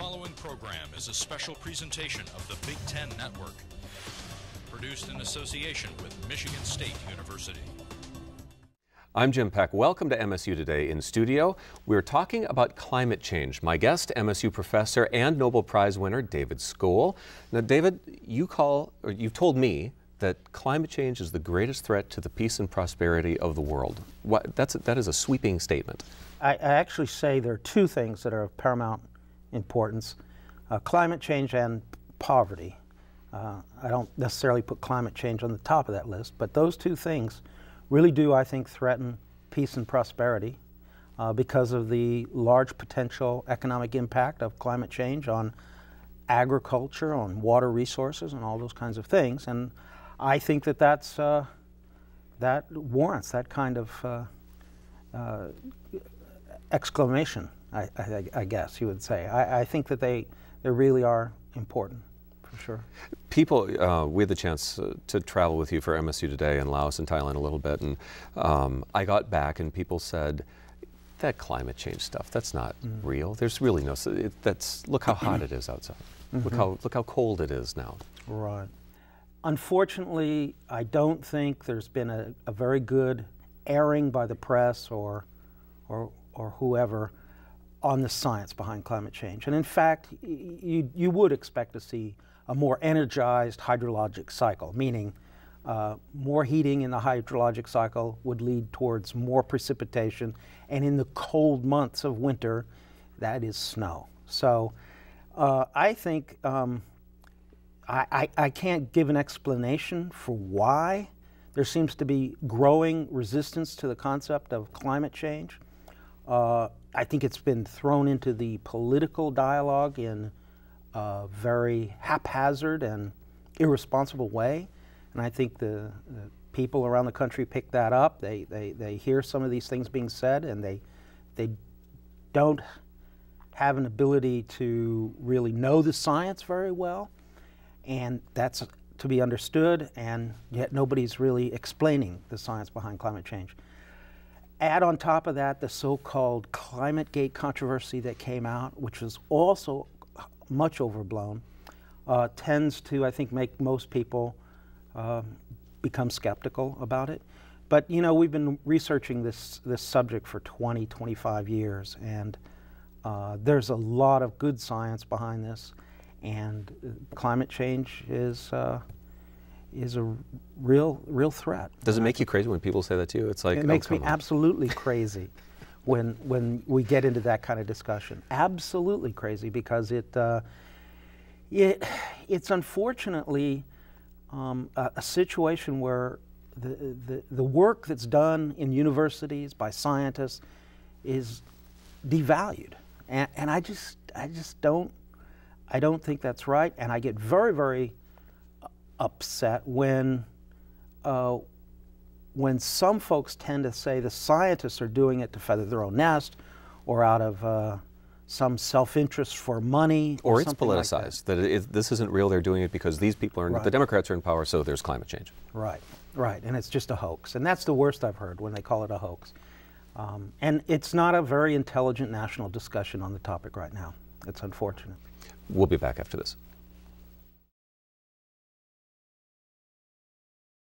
following program is a special presentation of the Big Ten Network, produced in association with Michigan State University. I'm Jim Peck. Welcome to MSU Today in studio. We're talking about climate change. My guest, MSU professor and Nobel Prize winner David Skole. Now, David, you've told me that climate change is the greatest threat to the peace and prosperity of the world. That is a sweeping statement. I actually say there are two things that are of paramount importance, climate change and poverty. I don't necessarily put climate change on the top of that list, but those two things really do, I think, threaten peace and prosperity because of the large potential economic impact of climate change on agriculture, on water resources, and all those kinds of things. And I think that that warrants that kind of exclamation, I guess you would say. I think that they really are important, for sure. People, we had the chance to travel with you for MSU Today in Laos and Thailand a little bit, and I got back and people said, that climate change stuff, that's not real. There's really no, look how hot it is outside. Look how cold it is now. Right. Unfortunately, I don't think there's been a very good airing by the press or whoever on the science behind climate change. And in fact, you would expect to see a more energized hydrologic cycle, meaning more heating in the hydrologic cycle would lead towards more precipitation, and in the cold months of winter, that is snow. So I think I can't give an explanation for why there seems to be growing resistance to the concept of climate change. I think it's been thrown into the political dialogue in a very haphazard and irresponsible way, and I think the people around the country pick that up. They hear some of these things being said, and they don't have an ability to really know the science very well, and that's to be understood, and yet nobody's really explaining the science behind climate change. Add on top of that the so-called ClimateGate controversy that came out, which was also much overblown, tends to, I think, make most people become skeptical about it. But, you know, we've been researching this subject for 20, 25 years, and there's a lot of good science behind this, and climate change is a real threat. Does it make you crazy when people say that to you? It's like, it makes me absolutely crazy when we get into that kind of discussion. Absolutely crazy, because it's unfortunately a situation where the work that's done in universities by scientists is devalued, and I just don't think that's right, and I get very, very upset when some folks tend to say the scientists are doing it to feather their own nest, or out of some self-interest for money, or it's politicized. That this isn't real. They're doing it because these people are the Democrats are in power, so there's climate change. Right, right, and it's just a hoax, and that's the worst I've heard, when they call it a hoax. And it's not a very intelligent national discussion on the topic right now. It's unfortunate. We'll be back after this.